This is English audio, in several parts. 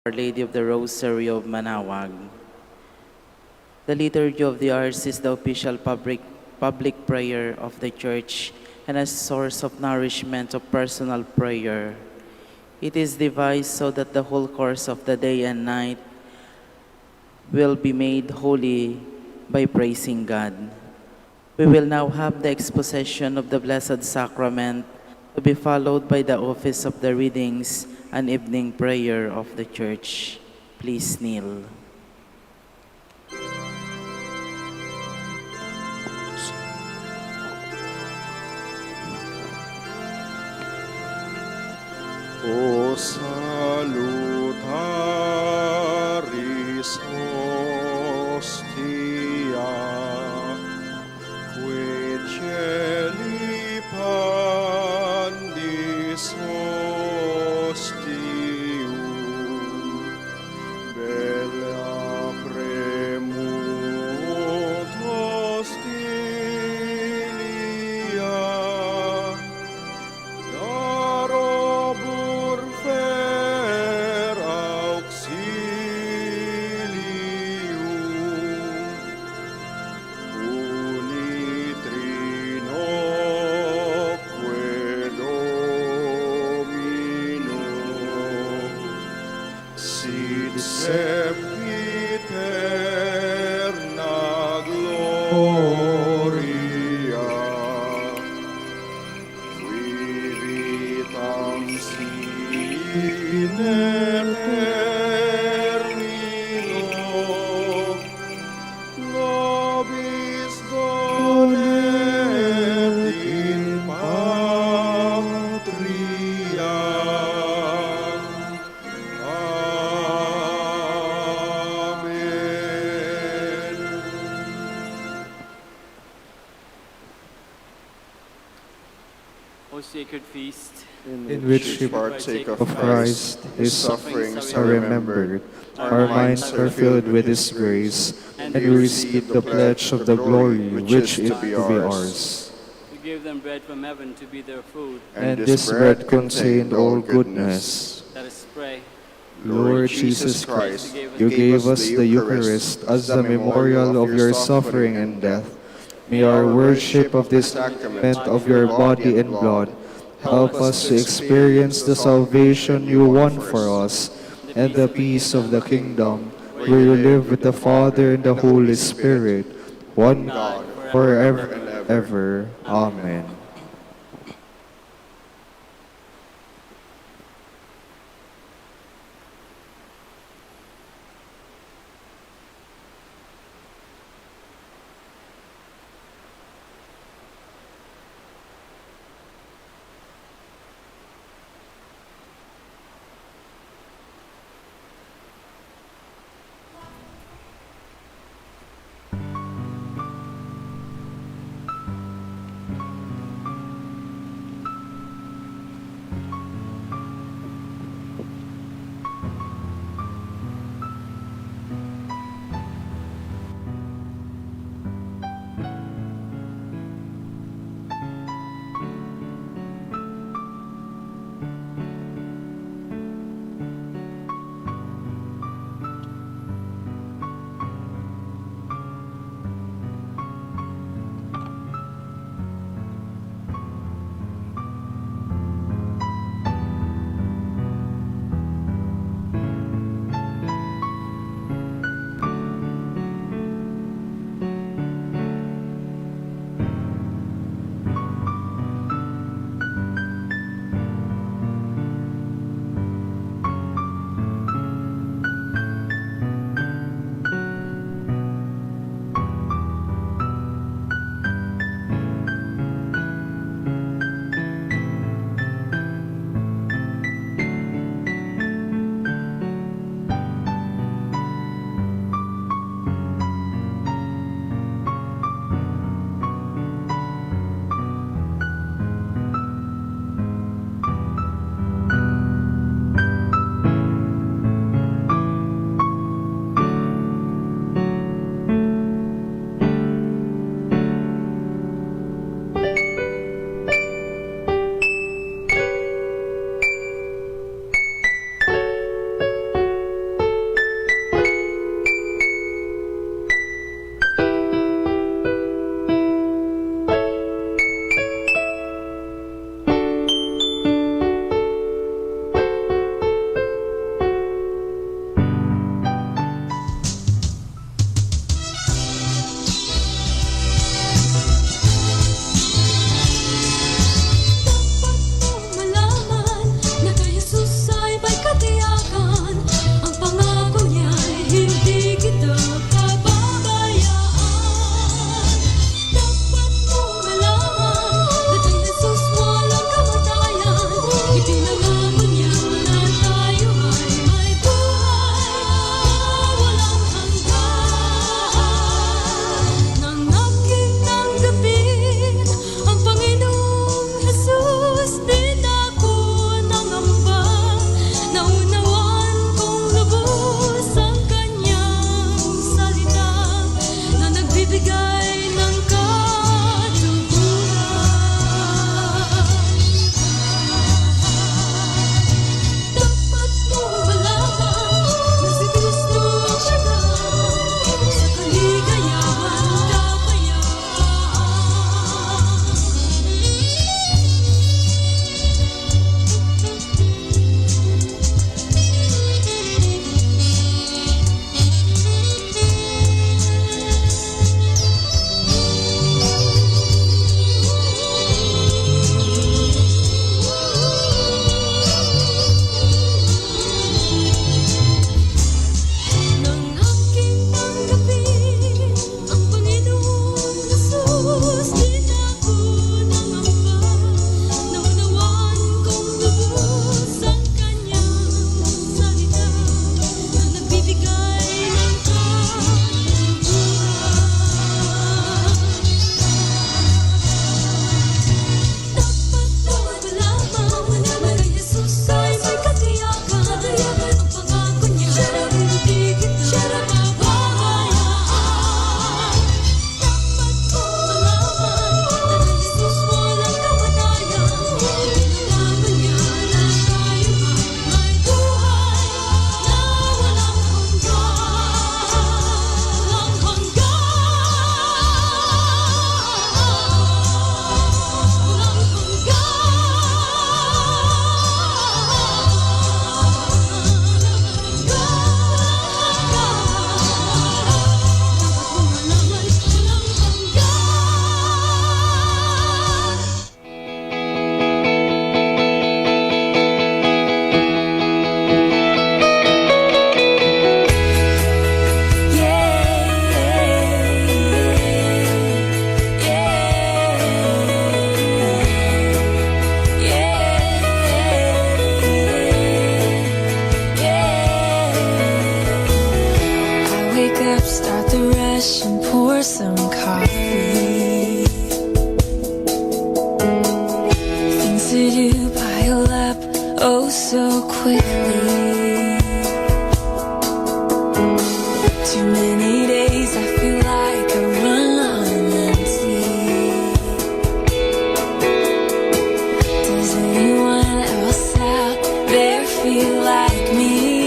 Our Lady of the Rosary of Manaoag. The Liturgy of the Hours is the official public prayer of the Church and a source of nourishment of personal prayer. It is devised so that the whole course of the day and night will be made holy by praising God. We will now have the exposition of the Blessed Sacrament to be followed by the office of the readings and evening prayer of the Church. Please kneel. O salutaris hostia, qui celi pandis hostium, bella premut hostilia, darobur fer auxilium, unitrinoque Domino, sit sempiterna gloria, vitam sine termino, nobis donet in patria. Amen. O sacred feast, in which we partake of Christ, His sufferings are remembered, our minds are filled with His grace, and we receive the pledge of the glory which is to be ours. we give them bread from heaven to be their food. And this bread contained all goodness. Let us pray. Lord Jesus Christ, you gave us the Eucharist as a memorial of your suffering and death. May our worship of this sacrament of your body and blood help us to experience the salvation you won for us and the peace of the kingdom, where you live with the Father and the Holy Spirit, one God, forever and ever. Amen. up, start the rush, and pour some coffee. Things to do pile up oh so quickly. Too many days I feel like I run on empty. Does anyone else out there feel like me?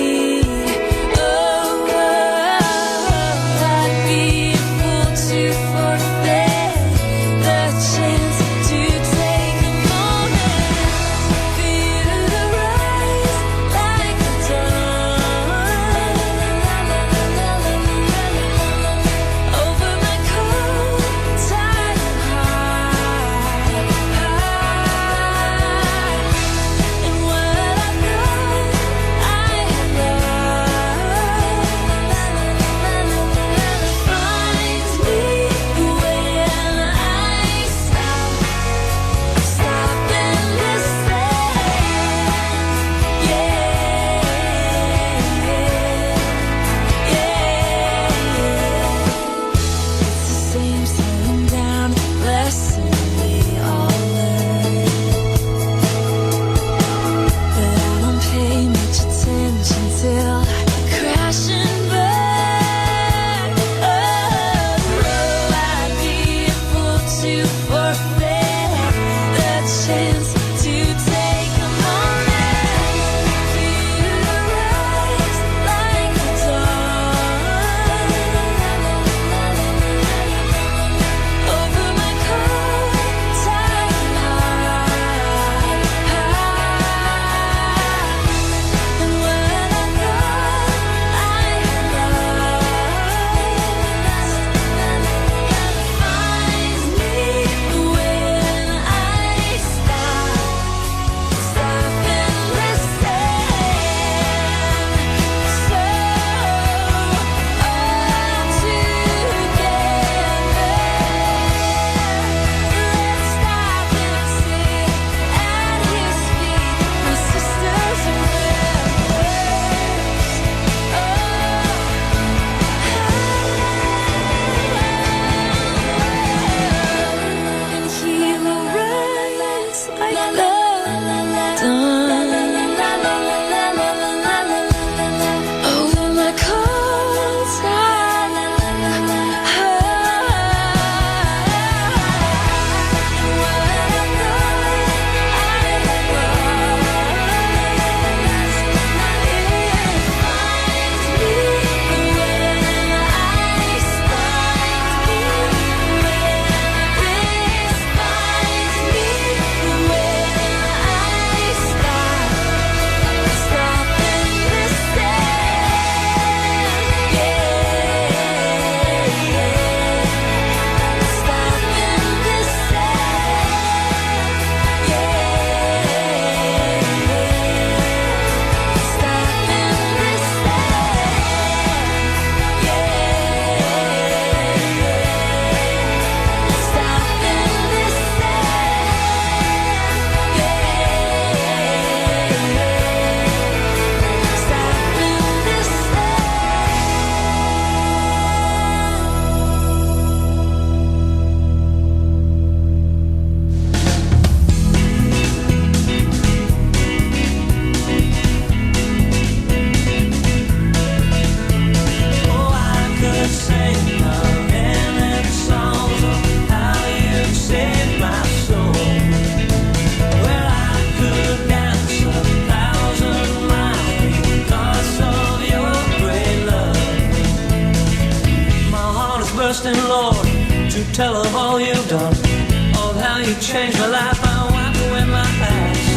Lord, to tell of all you've done, of how you changed my life. I wipe away my past.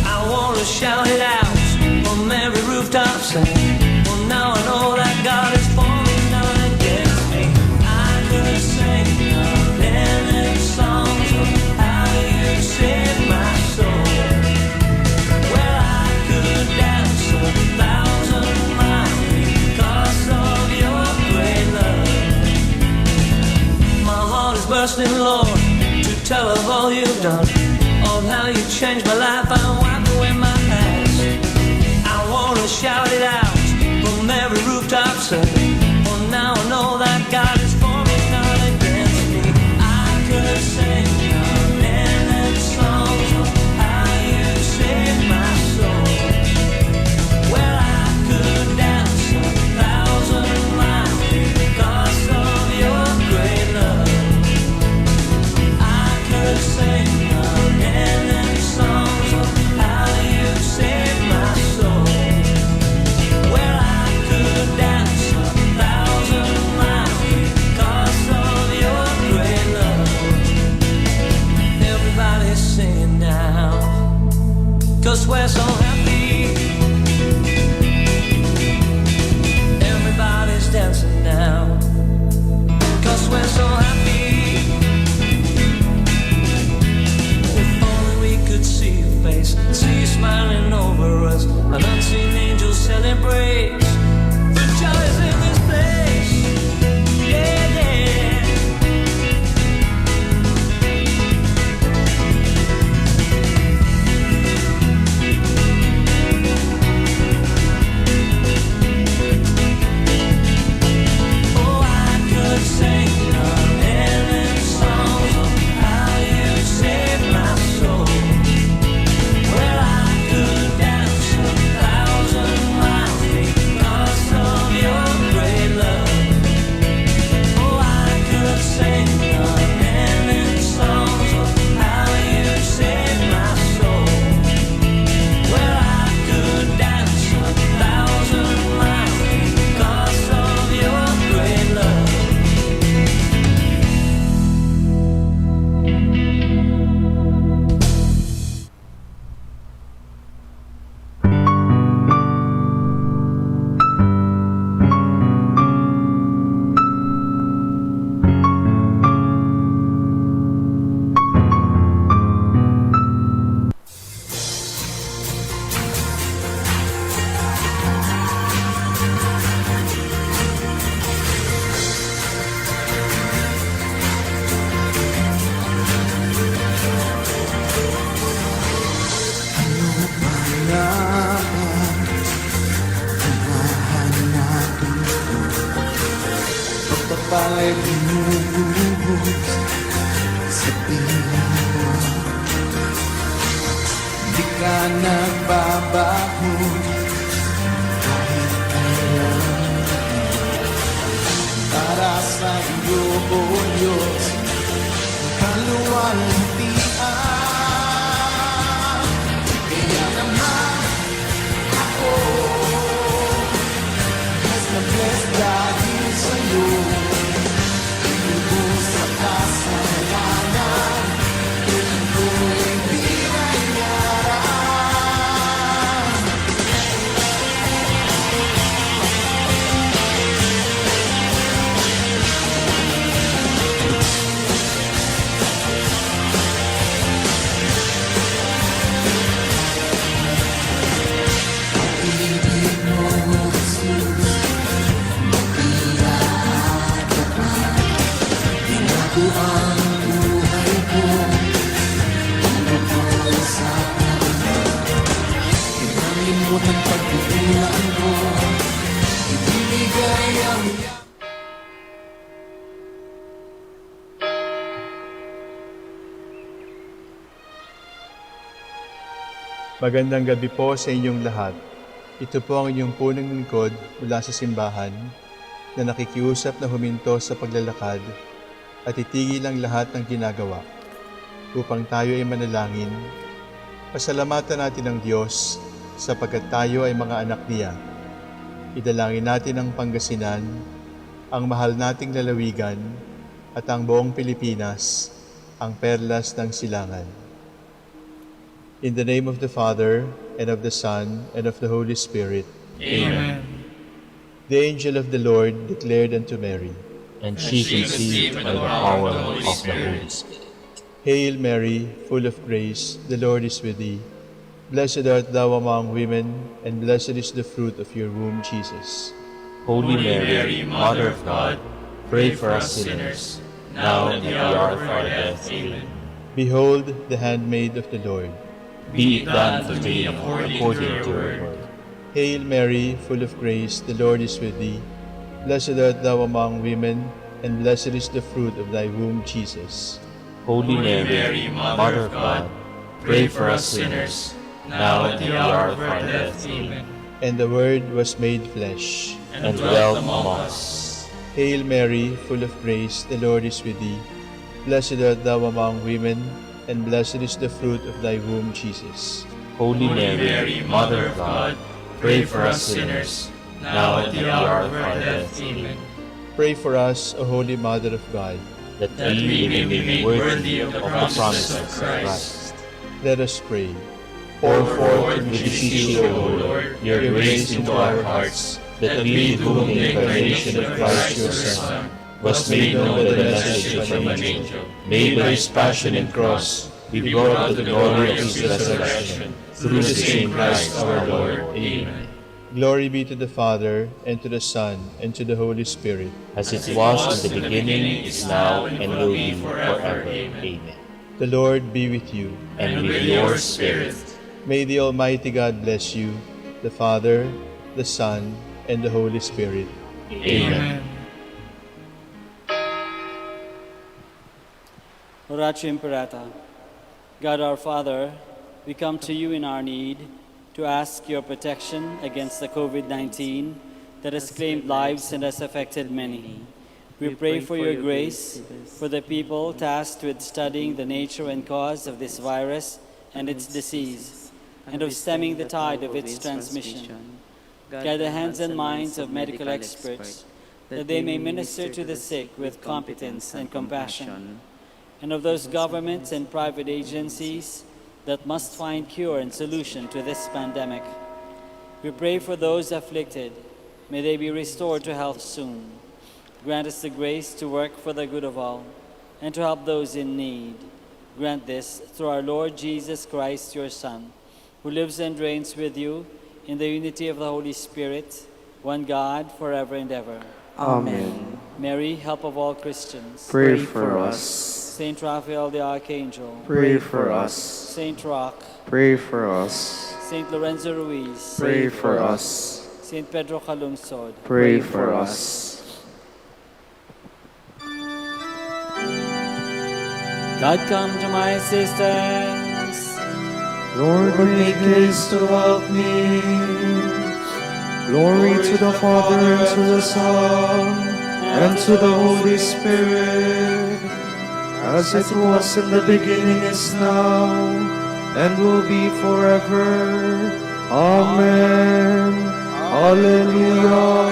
I want to shout it out from every rooftop, saying, well, now I know that God is for me, not against me. I could sing a million songs of how you saved my soul. Well, I could dance 1,000 miles because of your great love. My heart is bursting, Lord, to tell of all you've done, of how you changed my life. I wipe away my past. I want to shout it out from every rooftop, saying, well, now pala'y binubuhos sa pino. Di ka nagbabago kahit kailan. Para sa iyo, O Diyos, kaluwalhatian. Kaya naman ako blessed na blessed dahil sa'yo. Lubos sa kasalanan, kailan ko'y binayaran. Ibig mo, Jesus, makilala ka. Binago ang buhay ko, tungkol sa kanya. Kinalimutan pagkukulaan ko, ibinigay ang Magandang gabi po sa inyong lahat. Ito po ang inyong punong lingkod mula sa simbahan na nakikiusap na huminto sa paglalakad at itigil ang lahat ng ginagawa upang tayo ay manalangin. Pasalamatan natin ang Diyos sapagkat tayo ay mga anak niya. Idalangin natin ang Pangasinan, ang mahal nating lalawigan at ang buong Pilipinas, ang perlas ng silangan. In the name of the Father, and of the Son, and of the Holy Spirit. Amen. The angel of the Lord declared unto Mary, And she conceived by the power of the Holy Spirit. Hail Mary, full of grace, the Lord is with thee. Blessed art thou among women, and blessed is the fruit of your womb, Jesus. Holy Mary, Mother of God, pray for us sinners, now and at the hour of our death. Amen. Behold the handmaid of the Lord. Be it done to me according to your word. Hail Mary, full of grace, the Lord is with thee. Blessed art thou among women, and blessed is the fruit of thy womb, Jesus. Holy Mary, Mother of God, pray for us sinners, now and at the hour of our death. Amen. And the Word was made flesh, And dwelt among us. Hail Mary, full of grace, the Lord is with thee. Blessed art thou among women, and blessed is the fruit of thy womb, Jesus. Holy Mary, Mother of God, pray for us sinners, now and at the hour of our death. Amen. Pray for us, O Holy Mother of God. That we may be made worthy of the promises of Christ. Let us pray. Pour forth, we beseech you, O Lord, your grace into our hearts, that we, to whom the incarnation of Christ your Son was made known by the message of an angel, may by his passion and cross be brought to the glory of his resurrection, through the same Christ our Lord. Amen. Glory be to the Father, and to the Son, and to the Holy Spirit. As it was in the beginning, is now, and will be forever. Amen. The Lord be with you. And with your spirit. May the Almighty God bless you, the Father, the Son, and the Holy Spirit. Amen. Oratio Imperata. God our Father, we come to you in our need to ask your protection against the COVID-19 that has claimed lives and has affected many. We pray for your grace for the people tasked with studying the nature and cause of this virus and its disease, and of stemming the tide of its transmission. Guide the hands and minds of medical experts, that they may minister to the sick with competence and compassion, and of those governments and private agencies that must find cure and solution to this pandemic. We pray for those afflicted. May they be restored to health soon. Grant us the grace to work for the good of all, and to help those in need. Grant this through our Lord Jesus Christ, your Son, who lives and reigns with you in the unity of the Holy Spirit, one God, forever and ever. Amen. Mary, help of all Christians. Pray for us. Saint Raphael the Archangel. Pray for us. Saint Roch. Pray for us. Saint Lorenzo Ruiz. Pray for us. Saint Pedro Calungsod. Pray for us. God, come to my assistance. Lord, make haste to help me. Glory to the Father, and to the Son, and to the Holy Spirit, as it was in the beginning, is now, and will be forever. Amen. Alleluia.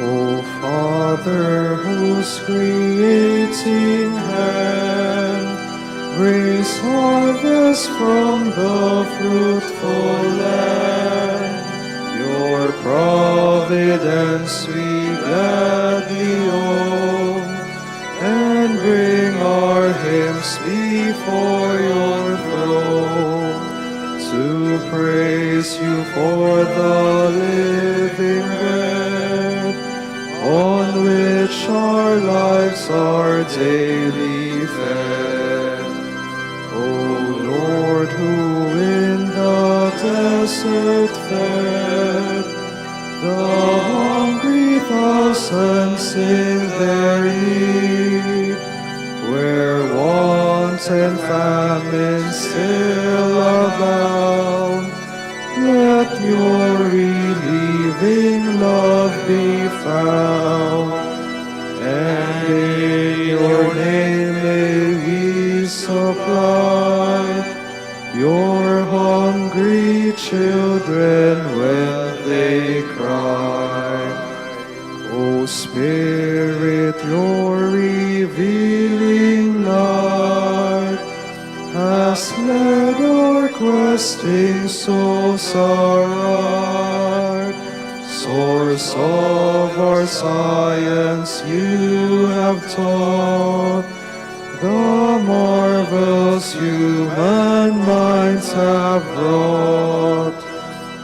O Father, whose creating hand brings harvest from the fruitful land, your providence we gladly own, and bring our hymns before your throne, to praise you for the living bread, on which our lives are daily fed. O Lord, who in the desert fed the hungry thousands in their need, where want and famine still abound, let your relieving love be found, and in your name may we supply your hungry children when they cry. O Spirit, your revealing light has led our questing souls aright. Source of our science, you have taught the marvels human minds have wrought,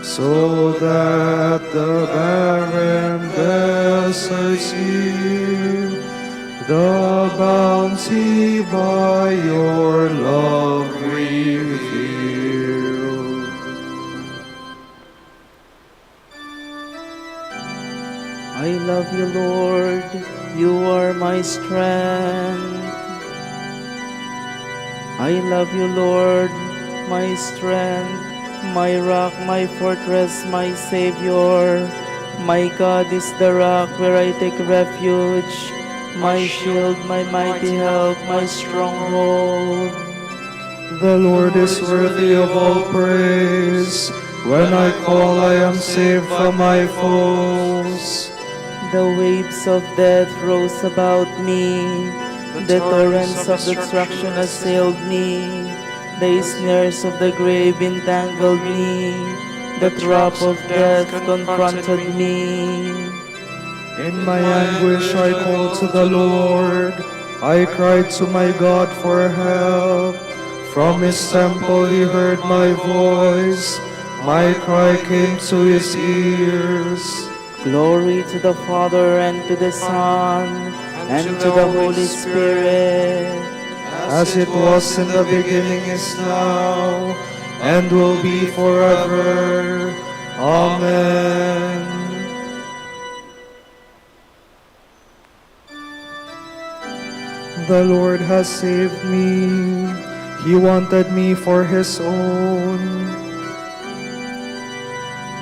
so that the barren deserts yield the bounty by your love revealed. I love you, Lord, you are my strength. I love you, Lord, my strength, my rock, my fortress, my Savior. My God is the rock where I take refuge, my shield, my mighty help, my stronghold. The Lord is worthy of all praise. When I call, I am saved from my foes. The waves of death rose about me. The torrents of destruction assailed me. The snares of the grave entangled me. The trap of death confronted me. In my anguish I called to the Lord. I cried to my God for help. From his temple he heard my voice. My cry came to his ears. Glory to the Father, and to the Son, and to the Holy Spirit, as it was in the beginning, is now, and will be forever. Amen. The Lord has saved me. He wanted me for his own.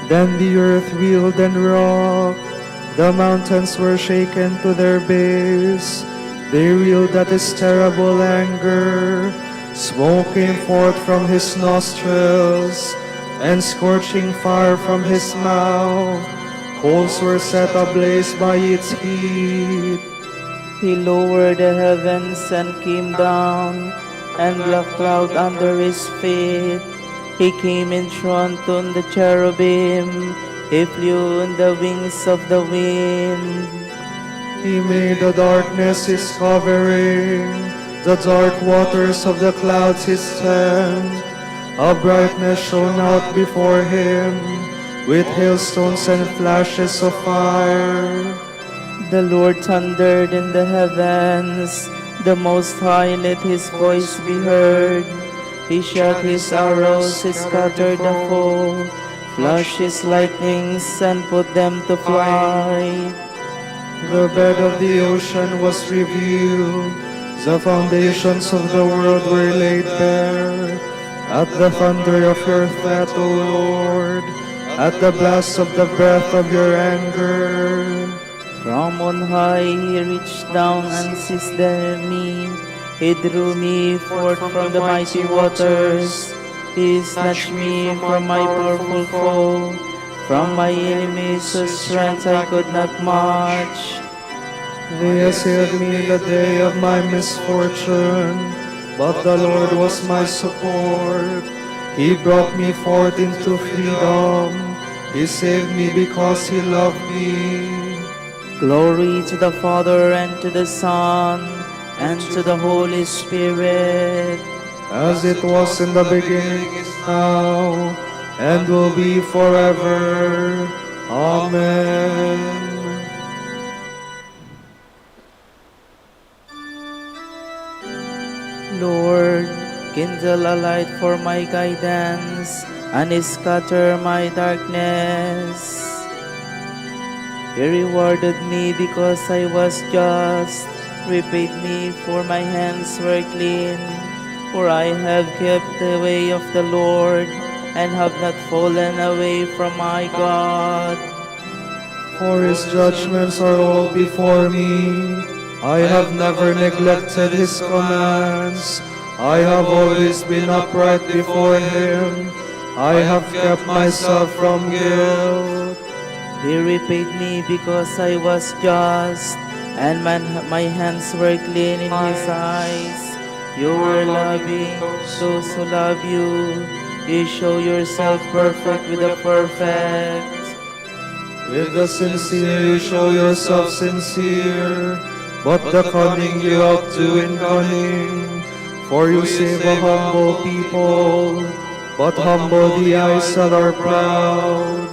Then the earth reeled and rocked. The mountains were shaken to their base. They reeled at his terrible anger. Smoke came forth from his nostrils, and scorching fire from his mouth. Coals were set ablaze by its heat. he lowered the heavens and came down, and black cloud under his feet. He came enthroned on the cherubim. He flew on the wings of the wind. He made the darkness his covering, the dark waters of the clouds his tent. A brightness shone out before him, with hailstones and flashes of fire. The Lord thundered in the heavens. The Most High let his voice be heard. He shot his arrows, he scattered the foe. Flash his lightnings and put them to flight. The bed of the ocean was revealed, the foundations of the world were laid bare. At the thunder of your threat, O Lord, at the blast of the breath of your anger. From on high he reached down and seized me. He drew me forth from the mighty waters. He snatched me from my powerful foe, from my enemies whose strength I could not match. They assailed me in the day of my misfortune, but the Lord was my support. He brought me forth into freedom. He saved me because He loved me. Glory to the Father, and to the Son, and to the Holy Spirit. As it was in the beginning, is now, and will be forever. Amen. Lord, kindle a light for my guidance, and scatter my darkness. He rewarded me because I was just, repaid me for my hands were clean. For I have kept the way of the Lord, and have not fallen away from my God. For His judgments are all before me. I have never neglected His commands. I have always been upright before Him. I have kept myself from guilt. He repaid me because I was just, and my hands were clean in His eyes. You were loving those who love you. You show yourself perfect with the perfect. With the sincere you show yourself sincere, but the cunning you outdo in cunning. For you save a humble people, but humble the eyes that are proud.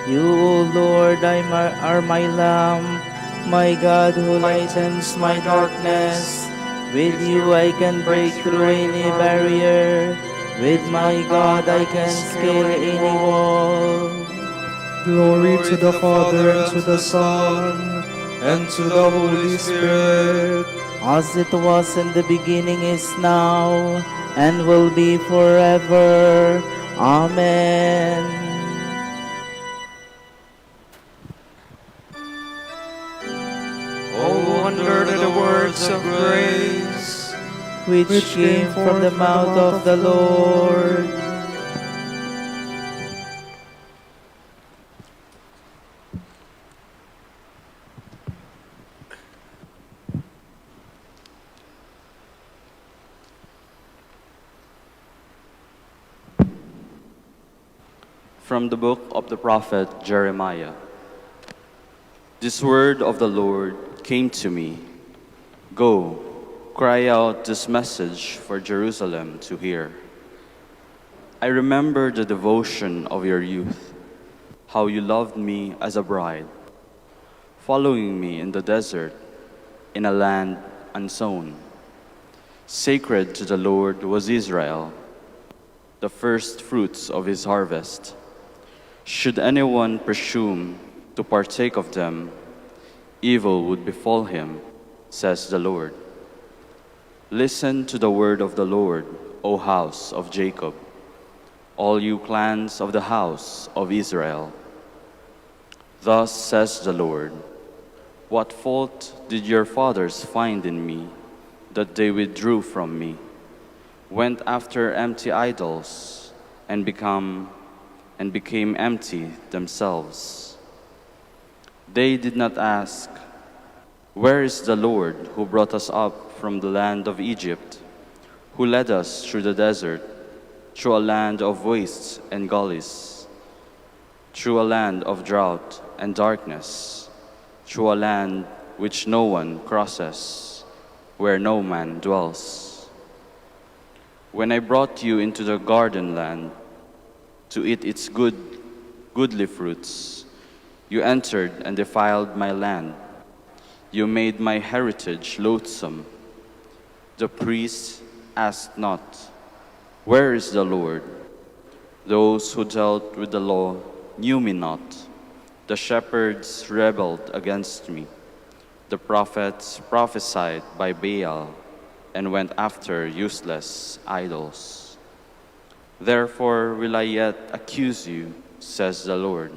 You, O Lord, are my lamp, my God who lightens my darkness. With you I can break through any barrier. With my God I can scale any wall. Glory to the Father, and to the Son, and to the Holy Spirit. As it was in the beginning, is now, and will be forever. Amen. Oh, wonder at the words of grace, which came from the mouth of the Lord. From the book of the prophet Jeremiah. This word of the Lord came to me. Go, cry out this message for Jerusalem to hear. I remember the devotion of your youth, how you loved me as a bride, following me in the desert, in a land unsown. Sacred to the Lord was Israel, the first fruits of his harvest. Should anyone presume to partake of them, evil would befall him, says the Lord. Listen to the word of the Lord, O house of Jacob, all you clans of the house of Israel. Thus says the Lord, what fault did your fathers find in me, that they withdrew from me, went after empty idols, and became empty themselves? They did not ask, where is the Lord who brought us up from the land of Egypt, who led us through the desert, through a land of wastes and gullies, through a land of drought and darkness, through a land which no one crosses, where no man dwells. When I brought you into the garden land to eat its goodly fruits, you entered and defiled my land. You made my heritage loathsome. The priests asked not, where is the Lord? Those who dealt with the law knew me not. The shepherds rebelled against me. The prophets prophesied by Baal and went after useless idols. Therefore will I yet accuse you, says the Lord,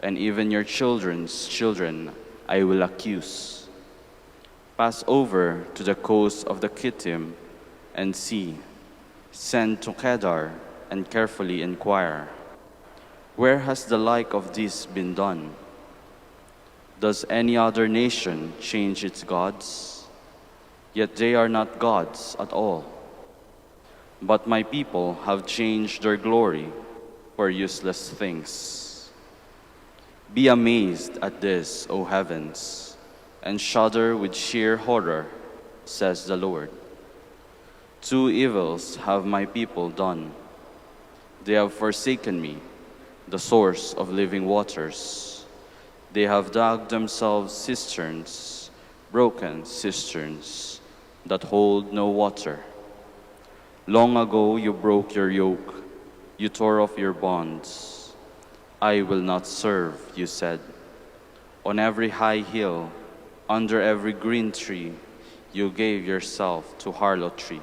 and even your children's children I will accuse. Pass over to the coast of the Kittim and see. Send to Kedar and carefully inquire. Where has the like of this been done? Does any other nation change its gods? Yet they are not gods at all. But my people have changed their glory for useless things. Be amazed at this, O heavens, and shudder with sheer horror, says the Lord. Two evils have my people done. They have forsaken me, the source of living waters. They have dug themselves cisterns, broken cisterns, that hold no water. Long ago you broke your yoke, you tore off your bonds. I will not serve, you said. On every high hill, under every green tree, you gave yourself to harlotry.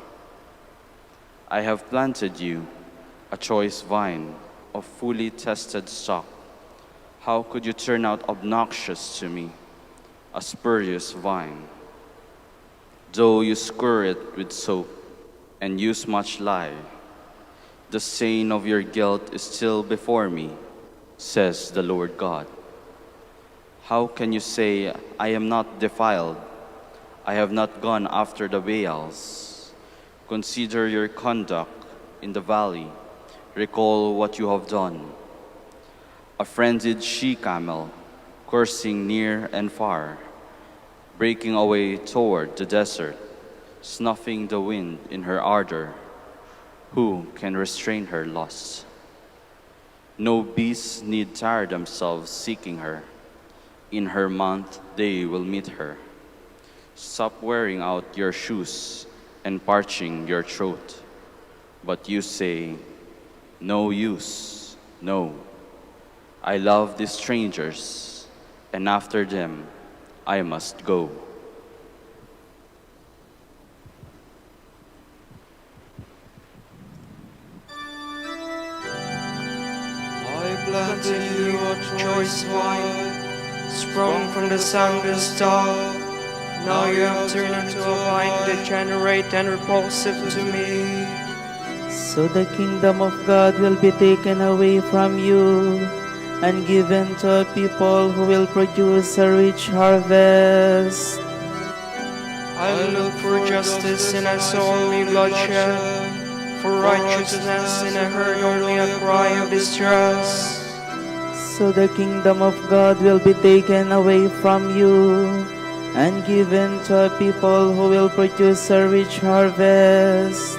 I have planted you, a choice vine of fully tested stock. How could you turn out obnoxious to me, a spurious vine? Though you scour it with soap and use much lye, the stain of your guilt is still before me, says the Lord God. How can you say, I am not defiled? I have not gone after the Baals. Consider your conduct in the valley. Recall what you have done. A frenzied she-camel, coursing near and far, breaking away toward the desert, snuffing the wind in her ardor. Who can restrain her lust? No beasts need tire themselves seeking her. In her month they will meet her. Stop wearing out your shoes and parching your throat. But you say, no use, no. I love these strangers, and after them I must go. I planted you a choice vine, sprung from the sunless star. Now you have turned into a vine degenerate and repulsive to me. So the kingdom of God will be taken away from you and given to a people who will produce a rich harvest. I look for justice and I saw only bloodshed, for righteousness and I heard only a cry of distress. So the kingdom of God will be taken away from you and given to a people who will produce a rich harvest.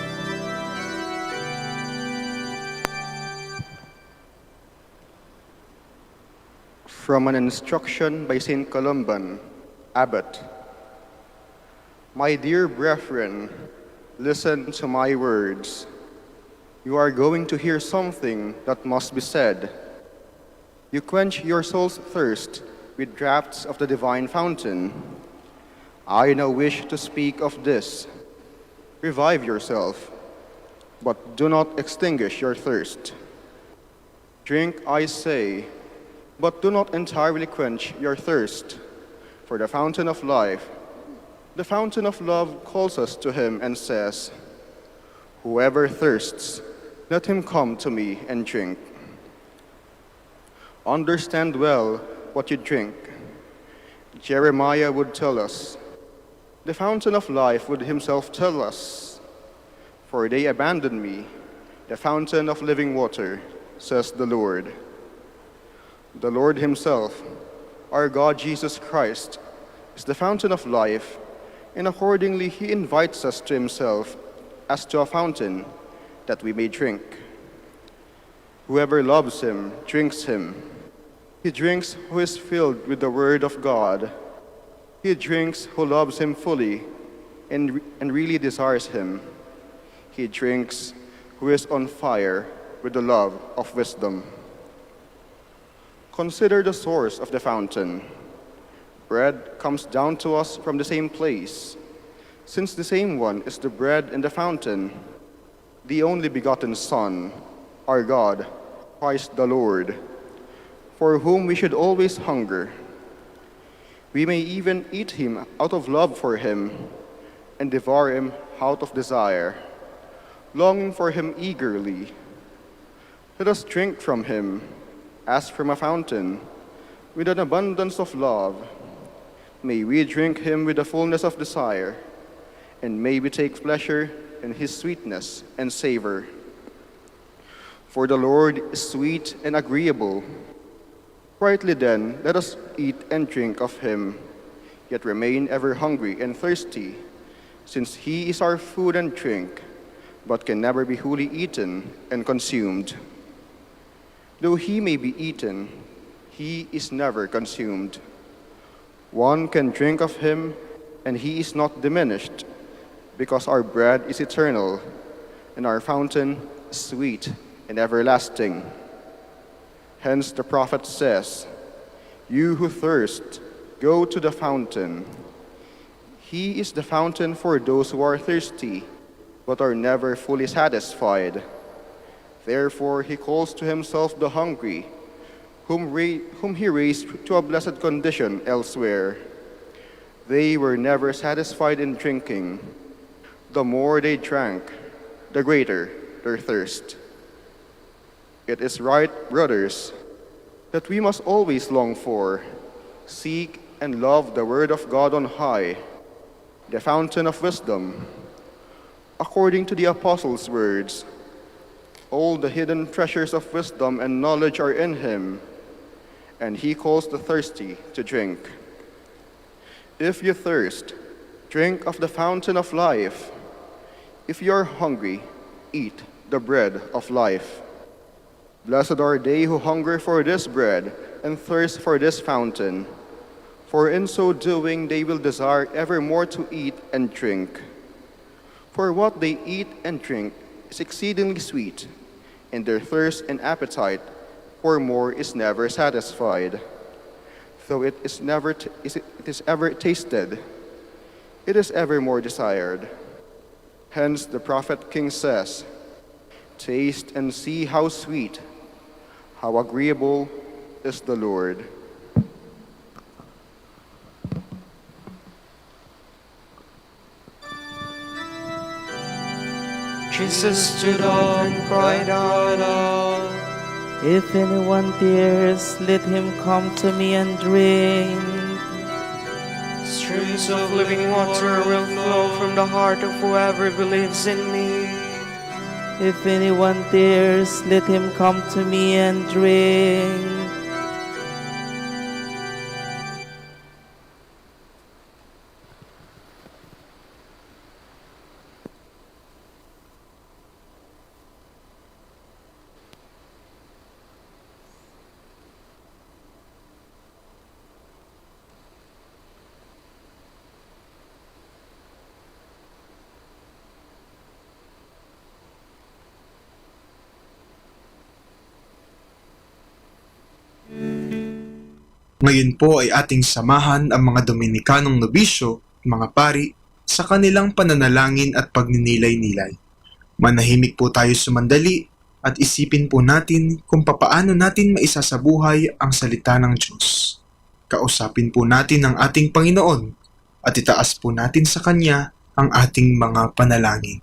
From an instruction by St. Columban, Abbot. My dear brethren, listen to my words. You are going to hear something that must be said. You quench your soul's thirst with draughts of the divine fountain. I now wish to speak of this. Revive yourself, but do not extinguish your thirst. Drink, I say, but do not entirely quench your thirst. For the fountain of life, the fountain of love, calls us to him and says, whoever thirsts, let him come to me and drink. Understand well what you drink. Jeremiah would tell us. The fountain of life would himself tell us. For they abandoned me, the fountain of living water, says the Lord. The Lord himself, our God Jesus Christ, is the fountain of life, and accordingly he invites us to himself as to a fountain that we may drink. Whoever loves him drinks him. He drinks who is filled with the word of God. He drinks who loves him fully and really desires him. He drinks who is on fire with the love of wisdom. Consider the source of the fountain. Bread comes down to us from the same place, since the same one is the bread in the fountain, the only begotten Son, our God, Christ the Lord, for whom we should always hunger. We may even eat him out of love for him, and devour him out of desire, longing for him eagerly. Let us drink from him, as from a fountain, with an abundance of love. May we drink him with the fullness of desire, and may we take pleasure in his sweetness and savor. For the Lord is sweet and agreeable. Rightly then, let us eat and drink of him, yet remain ever hungry and thirsty, since he is our food and drink, but can never be wholly eaten and consumed. Though he may be eaten, he is never consumed. One can drink of him, and he is not diminished, because our bread is eternal, and our fountain is sweet and everlasting. Hence the prophet says, "You who thirst, go to the fountain." He is the fountain for those who are thirsty, but are never fully satisfied. Therefore he calls to himself the hungry, whom he raised to a blessed condition elsewhere. They were never satisfied in drinking. The more they drank, the greater their thirst. It is right, brothers, that we must always long for, seek, and love the Word of God on high, the fountain of wisdom. According to the Apostles' words, all the hidden treasures of wisdom and knowledge are in him, and he calls the thirsty to drink. If you thirst, drink of the fountain of life. If you are hungry, eat the bread of life. Blessed are they who hunger for this bread and thirst for this fountain, for in so doing they will desire evermore to eat and drink. For what they eat and drink is exceedingly sweet, and their thirst and appetite for more is never satisfied. Though it is ever tasted, it is evermore desired. Hence the prophet King says, "Taste and see how sweet, how agreeable is the Lord." Jesus stood up and cried out, If anyone thirsts, let him come to me and drink. "Streams of living water will flow from the heart of whoever believes in me." If anyone thirsts, let him come to me and drink. Ngayon po ay ating samahan ang mga Dominikanong nobisyo, mga pari, sa kanilang pananalangin at pagninilay-nilay. Manahimik po tayo sumandali at isipin po natin kung papaano natin maisasabuhay ang salita ng Diyos. Kausapin po natin ang ating Panginoon at itaas po natin sa Kanya ang ating mga panalangin.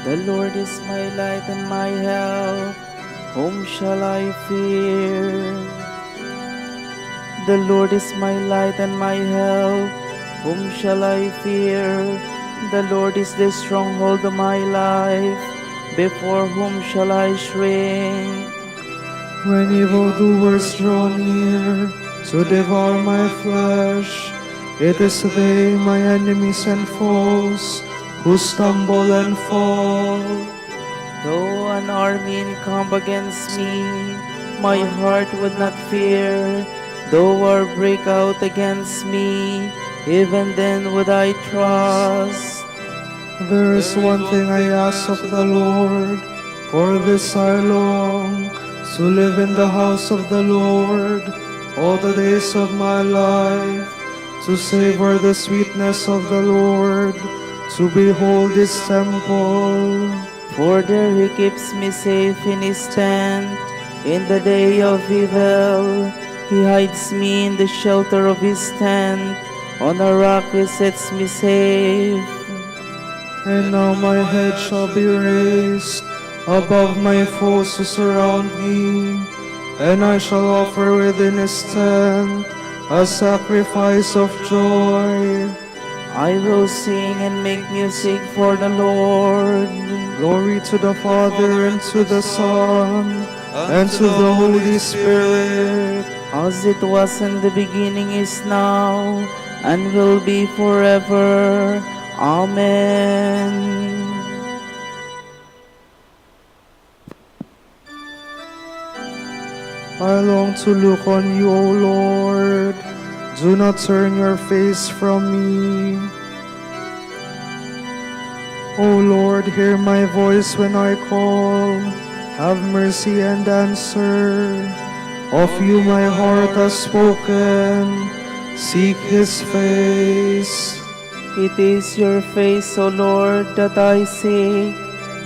The Lord is my light and my help. Whom shall I fear? The Lord is my light and my help. Whom shall I fear? The Lord is the stronghold of my life. Before whom shall I shrink? When evildoers draw near to devour my flesh, it is they, my enemies and foes, who stumble and fall. Though an army encamp against me, my heart would not fear. Though war break out against me, even then would I trust. There is one thing I ask of the Lord, for this I long, to live in the house of the Lord all the days of my life, to savor the sweetness of the Lord, to behold His temple. For there He keeps me safe in His tent. In the day of evil, He hides me in the shelter of His tent. On a rock He sets me safe. And now my head shall be raised above my foes who surround me, and I shall offer within His tent a sacrifice of joy. I will sing and make music for the Lord. Glory to the Father, and to the Son, and to the Holy Spirit. As it was in the beginning, is now, and will be forever. Amen. I long to look on you, O Lord. Do not turn your face from me. O Lord, hear my voice when I call. Have mercy and answer. Of you my heart has spoken. Seek His face. It is your face, O Lord, that I seek.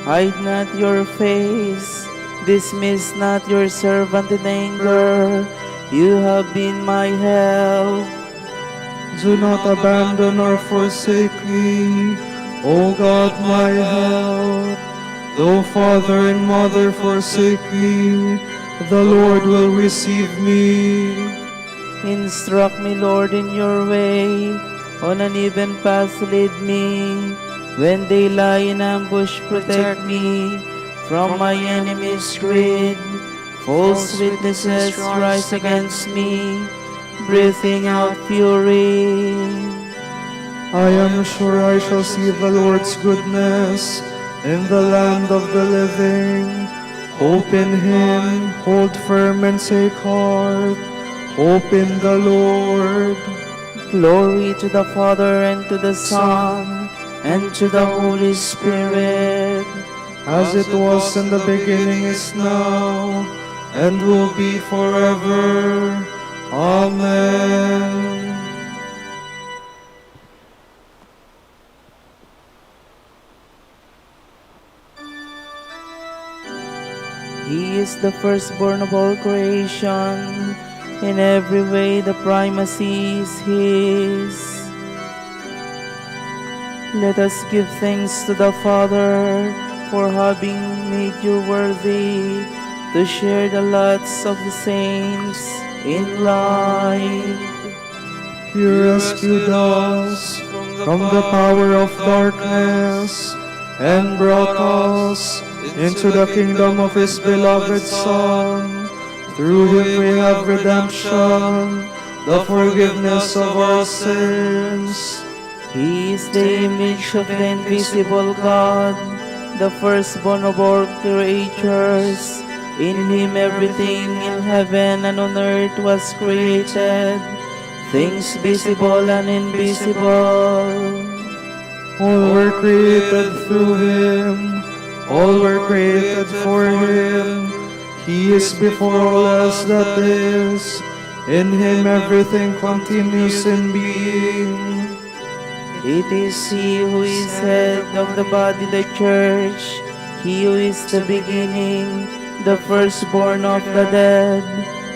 Hide not your face. Dismiss not your servant in anger. You have been my help. Do not abandon or forsake me, O God, my help. Though father and mother forsake me, the Lord will receive me. Instruct me, Lord, in your way. On an even path lead me. When they lie in ambush, protect me from my enemy's greed. False witnesses rise against me, breathing out fury. I am sure I shall see the Lord's goodness in the land of the living. Hope in Him, hold firm and take heart. Hope in the Lord. Glory to the Father, and to the Son, and to the Holy Spirit. As it was in the beginning, is now, and will be forever. Amen. He is the firstborn of all creation. In every way the primacy is His. Let us give thanks to the Father for having made you worthy to share the lots of the saints in light. He rescued us from the power of darkness and brought us into the kingdom of His beloved Son. Through Him we have redemption, the forgiveness of our sins. He is the image of the invisible God, the firstborn of all creatures. In Him everything in heaven and on earth was created, things visible and invisible. All were created through Him, all were created for Him. He is before all else that is. In Him everything continues in being. It is He who is head of the body, the church, He who is the beginning, the firstborn of the dead,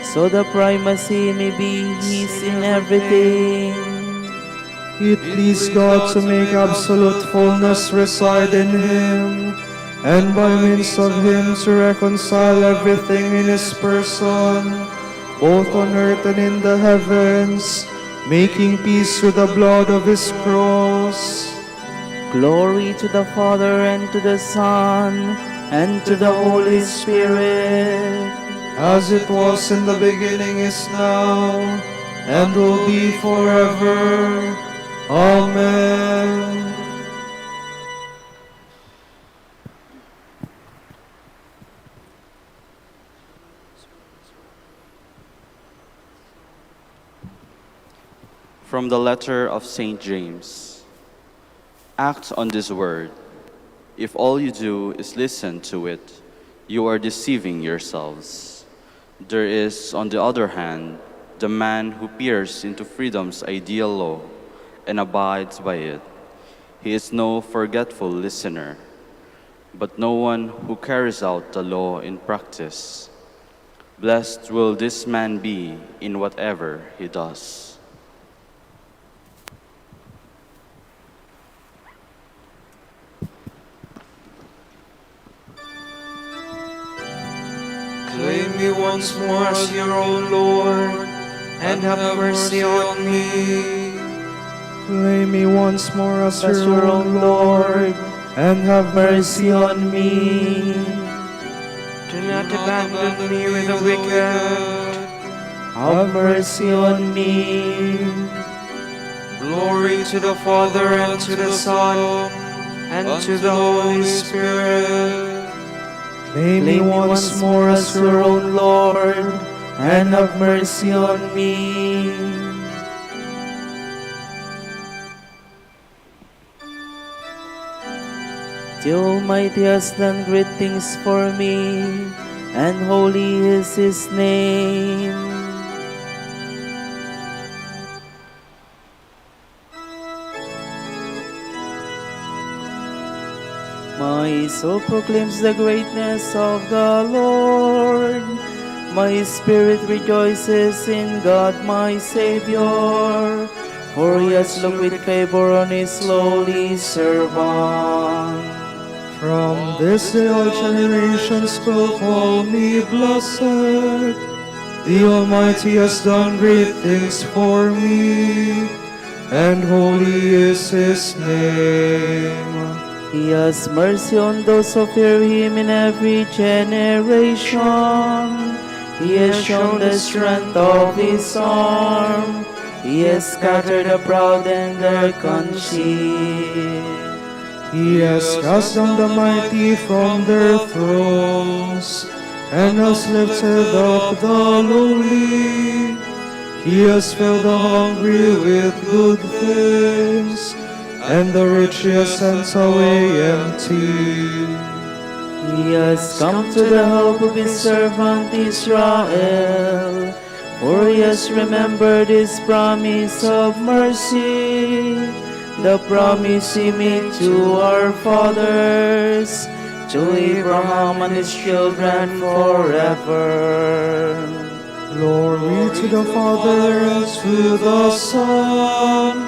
so the primacy may be His in everything. It pleased God to make absolute fullness reside in Him, and by means of him to reconcile everything in his person, both on earth and in the heavens, making peace through the blood of his cross. Glory to the Father, and to the Son, and to the Holy Spirit. As it was in the beginning, is now, and will be forever. Amen. From the letter of St. James. Act on this word. If all you do is listen to it, you are deceiving yourselves. There is, on the other hand, the man who peers into freedom's ideal law and abides by it. He is no forgetful listener, but no one who carries out the law in practice. Blessed will this man be in whatever he does. Claim me once more as your own Lord, and have mercy on me. Claim me once more as your own Lord, and have mercy on me. Do not abandon me with the wicked. Have mercy on me. Glory to the Father, and to the Son, and to the Holy Spirit. Claim me once more as your own Lord, and have mercy on me. The Almighty has done great things for me, and holy is his name. My soul proclaims the greatness of the Lord. My spirit rejoices in God my Savior, for he has looked with favor on his lowly servant. From this day all generations will call me blessed. The Almighty has done great things for me, and holy is his name. He has mercy on those who fear him in every generation. He has shown the strength of his arm. He has scattered the proud in their conceit. He has cast down the mighty from their thrones, and has lifted up the lowly. He has filled the hungry with good things, and the rich he has sent away empty. He has come to the help of his servant Israel, for he has remembered his promise of mercy, the promise he made to our fathers, to Abraham and his children forever. Glory to the Father, and to the Son,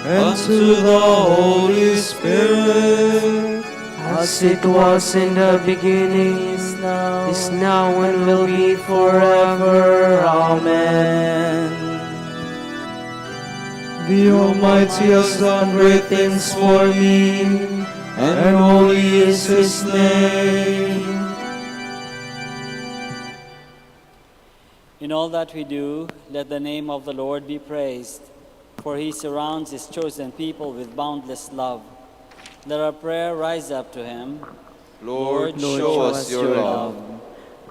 and to the Holy Spirit, as it was in the beginning, is now, and will be forever. Amen. The Almighty has done great things for me, and holy is his name. In all that we do, let the name of the Lord be praised, for he surrounds his chosen people with boundless love. Let our prayer rise up to him. Lord, show us your love.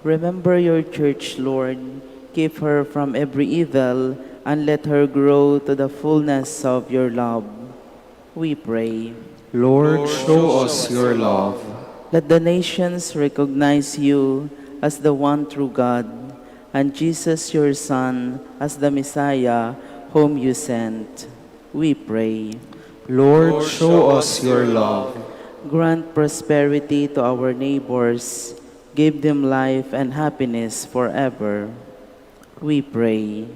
Remember your church, Lord. Keep her from every evil, and let her grow to the fullness of your love. We pray. Lord, show us your love. Let the nations recognize you as the one true God, and Jesus your Son as the Messiah whom you sent. We pray. Lord, show us your love. Grant prosperity to our neighbors. Give them life and happiness forever. We pray.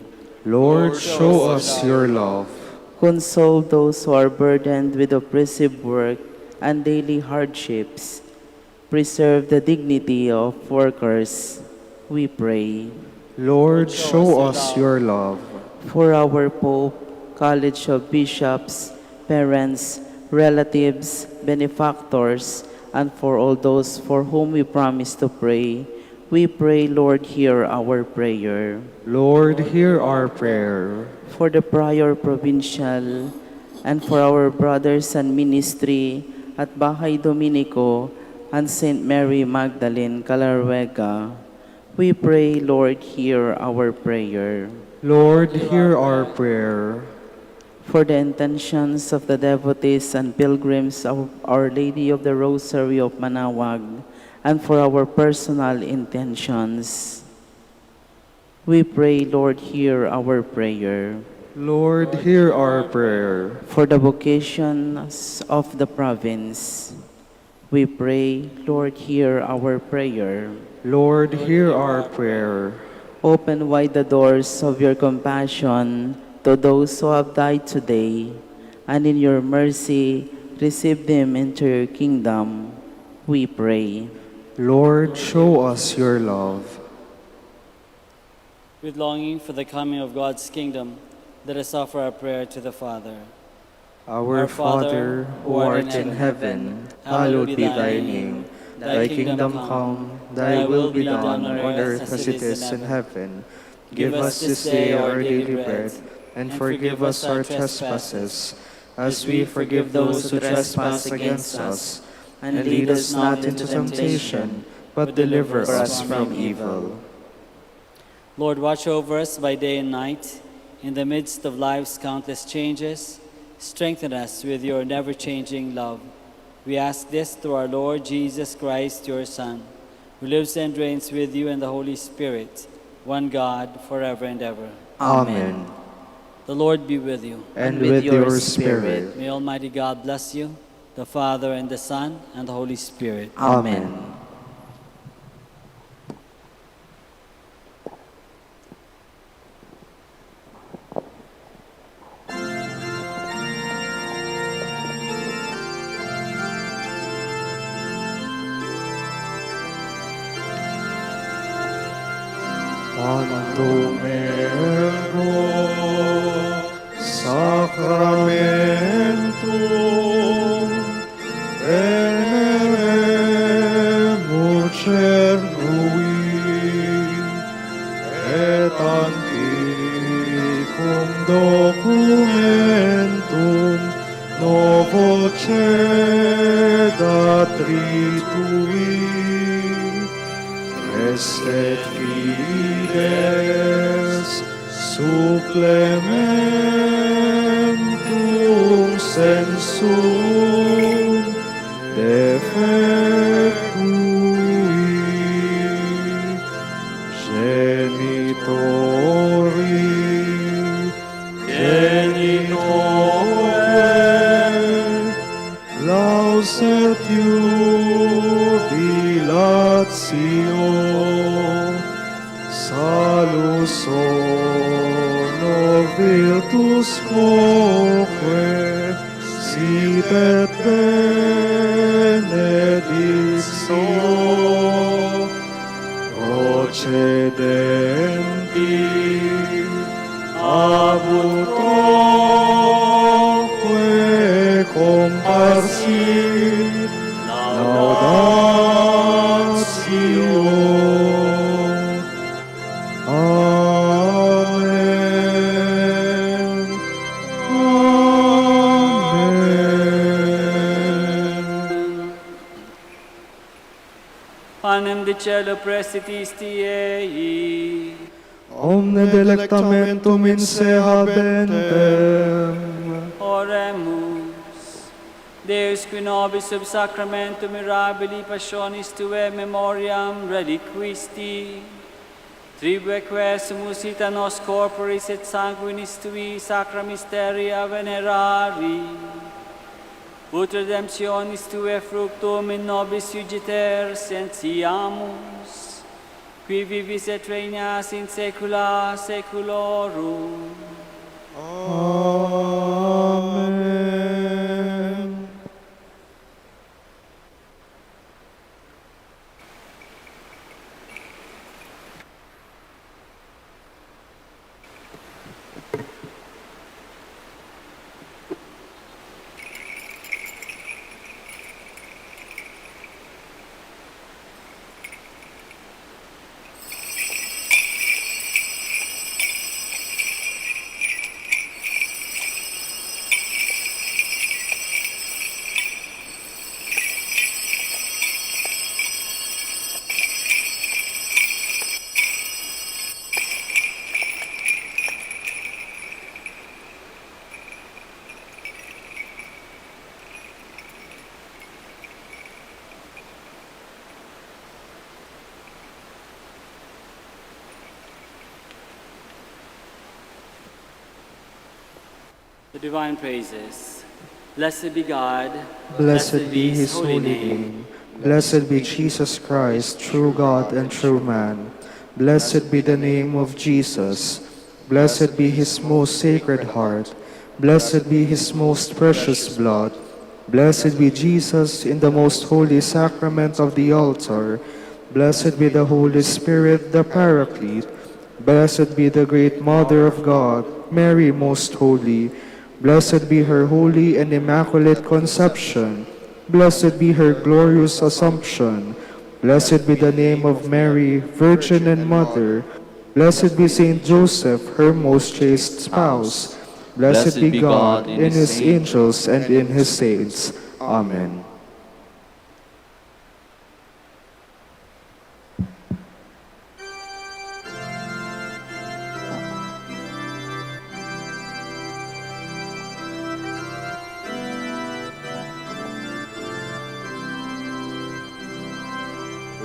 Lord, show us your love. Console those who are burdened with oppressive work and daily hardships. preserve the dignity of workers, we pray. Lord, show us your love. For our Pope, College of Bishops, parents, relatives, benefactors, and for all those for whom we promise to pray, we pray, Lord, hear our prayer. Lord, hear our prayer. For the Prior Provincial, and for our brothers and ministry at Bahay Dominico and St. Mary Magdalene, Calaruega, we pray, Lord, hear our prayer. Lord, hear our prayer. For the intentions of the devotees and pilgrims of Our Lady of the Rosary of Manaoag, and for our personal intentions, we pray, Lord, hear our prayer. Lord, hear our prayer. For the vocations of the province, we pray, Lord, hear our prayer. Lord, hear our prayer. Open wide the doors of your compassion to those who have died today, and in your mercy, receive them into your kingdom, we pray. Lord, show us your love. With longing for the coming of God's kingdom, let us offer our prayer to the Father. Our Father, who art in heaven, hallowed be thy name. Thy kingdom come, thy will be done on earth as it is in heaven. Give us this day our daily bread, and forgive us our trespasses, as we forgive those who trespass against us. And lead us not into temptation, but deliver us from evil. Lord, watch over us by day and night. In the midst of life's countless changes, strengthen us with your never-changing love. We ask this through our Lord Jesus Christ, your Son, who lives and reigns with you and the Holy Spirit, one God, forever and ever. Amen. The Lord be with you. And with your spirit. May Almighty God bless you, the Father and the Son and the Holy Spirit. Amen. Antumero sacramentum veneremur cernui et antiquum documentum novo cedatritui Estet fides supplementum sensum defectui genitore lauset jubilatio salus honor virtus quoque sit et benedictio procedenti abutoque comparsit laudatio. Amen. Amen. Panem de cielo prestitis tiei. Omne delectamentum in se habentem. Oremus. Deus qui nobis sub sacramentum mirabili passionis Tuae memoriam reliquisti, tribue quesumus ita nos corporis et sanguinis Tui sacra mysteria venerari, ut redemptionis Tuae fructum in nobis iugiter sentiamus, qui vivis et regnas in saecula saeculorum. Amen. Divine praises. Blessed be God. Blessed be his holy name. Blessed be Jesus Christ, true God and true man. Blessed be the name of Jesus. Blessed be his most sacred heart. Blessed be his most precious blood. Blessed be Jesus in the most holy sacrament of the altar. Blessed be the Holy Spirit, the Paraclete. Blessed be the great Mother of God, Mary most holy. Blessed be her holy and immaculate conception. Blessed be her glorious assumption. Blessed be the name of Mary, Virgin and Mother. Blessed be Saint Joseph, her most chaste spouse. Blessed be God in his angels and in his saints. Amen.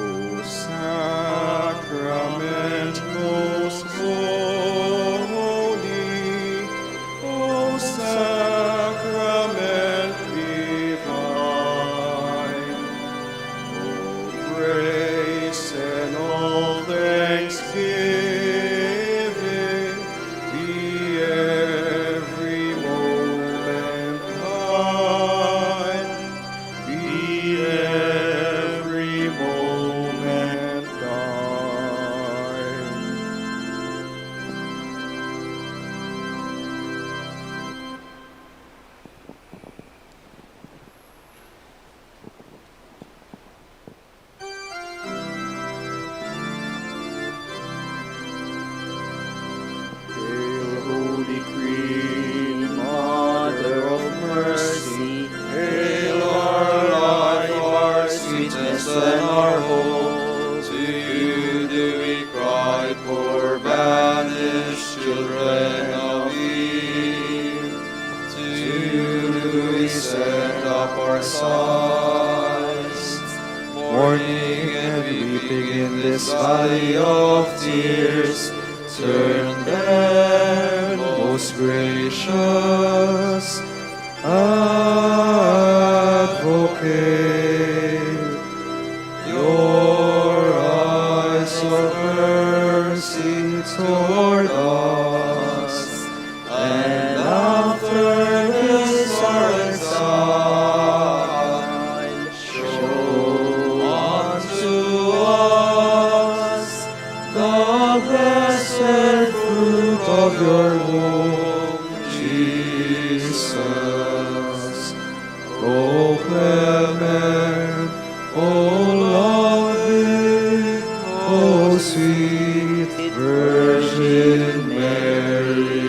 O sacrament most holy, O sacrament divine, O grace and all thanksgiving, be every moment thine, be every moment thine. Hail, Holy Queen, Mother of Mercy, hail our life, our sweetness, and our hope. To you do we cry, poor banished children of Eve. To you do we send up our sighs, mourning and weeping in this valley of tears. Turn then, most gracious Advocate, your eyes of mercy toward us, and after this our exile, show unto us the blessed fruit of your womb, Jesus. O clement, O loving, O sweet Virgin Mary.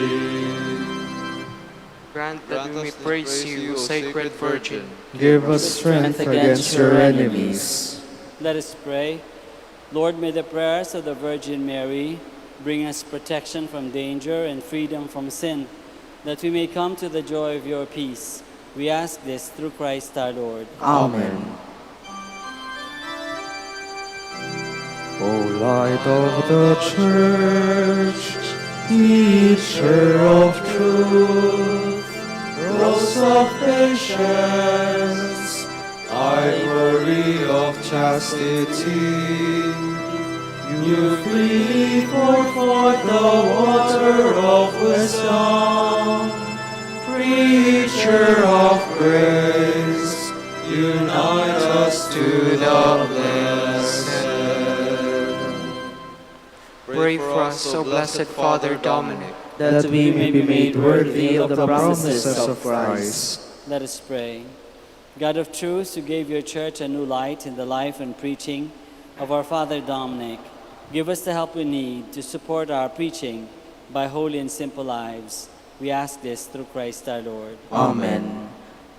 Grant that we may praise you, O Sacred Virgin. Give us strength against your enemies. Let us pray. Lord, may the prayers of the Virgin Mary bring us protection from danger and freedom from sin, that we may come to the joy of your peace. We ask this through Christ our Lord. Amen. O light of the Church, teacher of truth, rose of patience, ivory of chastity, you freely pour forth the water of wisdom. Preacher of grace, unite us to the blessed. Pray for us, O Blessed Father Dominic, that we may be made worthy of the promises of Christ. Let us pray. God of truth, who gave your church a new light in the life and preaching of our Father Dominic, give us the help we need to support our preaching by holy and simple lives. We ask this through Christ our Lord. Amen.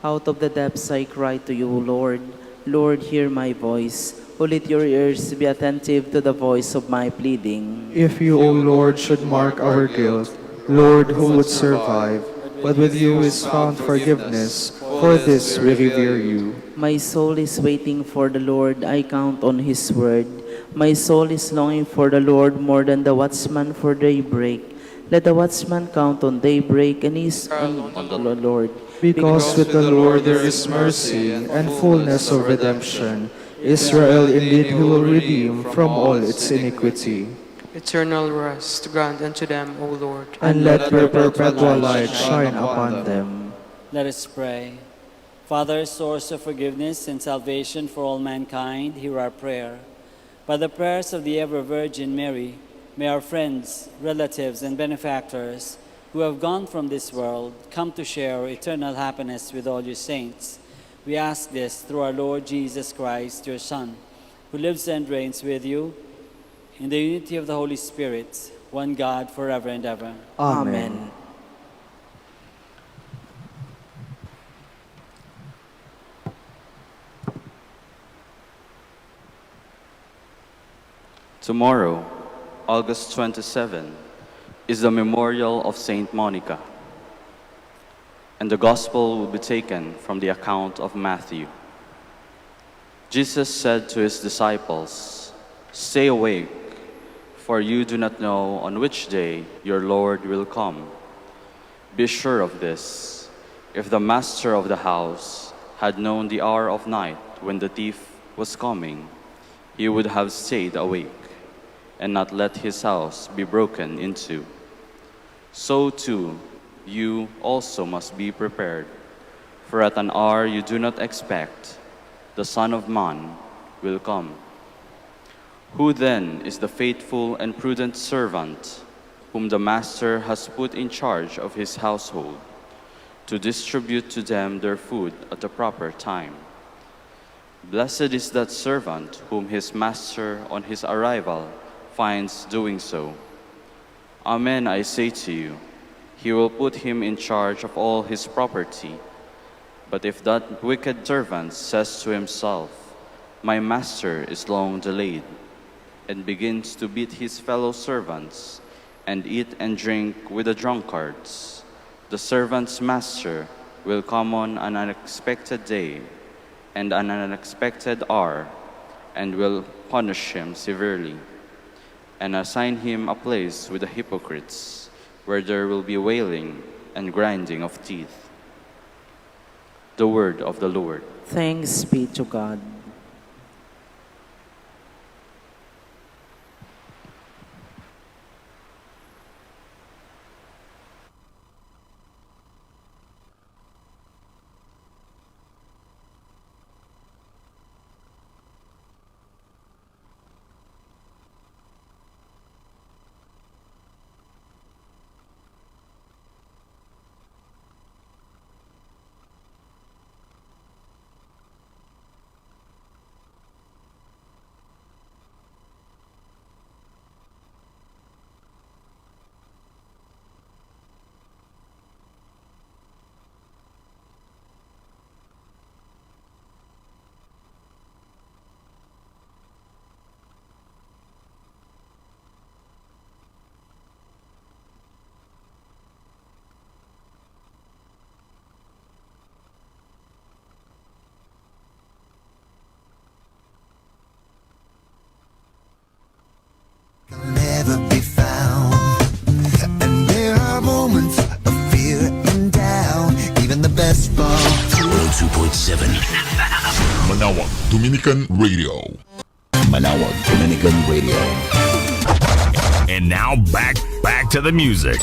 Out of the depths I cry to you, Lord. Lord, hear my voice. O let your ears be attentive to the voice of my pleading. If you, O Lord, should mark our guilt, Lord, who would survive? But with you is found forgiveness. For this we revere you. My soul is waiting for the Lord. I count on his word. My soul is longing for the Lord more than the watchman for daybreak. Let the watchman count on daybreak and his on the Lord. Because with the Lord there is mercy and fullness of redemption. Israel indeed he will redeem from all its iniquity. Eternal rest grant unto them, O Lord. And let your perpetual light shine upon them. Let us pray. Father, source of forgiveness and salvation for all mankind, hear our prayer. By the prayers of the ever-Virgin Mary, may our friends, relatives, and benefactors who have gone from this world come to share eternal happiness with all your saints. We ask this through our Lord Jesus Christ, your Son, who lives and reigns with you in the unity of the Holy Spirit, one God, forever and ever. Amen. Tomorrow, August 27, is the memorial of Saint Monica, and the Gospel will be taken from the account of Matthew. Jesus said to his disciples, "Stay awake, for you do not know on which day your Lord will come. Be sure of this, if the master of the house had known the hour of night when the thief was coming, he would have stayed awake and not let his house be broken into. So too, you also must be prepared, for at an hour you do not expect, the Son of Man will come. Who then is the faithful and prudent servant whom the master has put in charge of his household to distribute to them their food at the proper time? Blessed is that servant whom his master on his arrival finds doing so. Amen, I say to you, he will put him in charge of all his property. But if that wicked servant says to himself, 'My master is long delayed,' and begins to beat his fellow servants and eat and drink with the drunkards, the servant's master will come on an unexpected day and an unexpected hour, and will punish him severely, and assign him a place with the hypocrites, where there will be wailing and grinding of teeth." The word of the Lord. Thanks be to God. Never be found. And there are moments of fear and doubt. Even the best fall. 102.7 Manawag Dominican Radio. Manawag Dominican Radio. And now back to the music.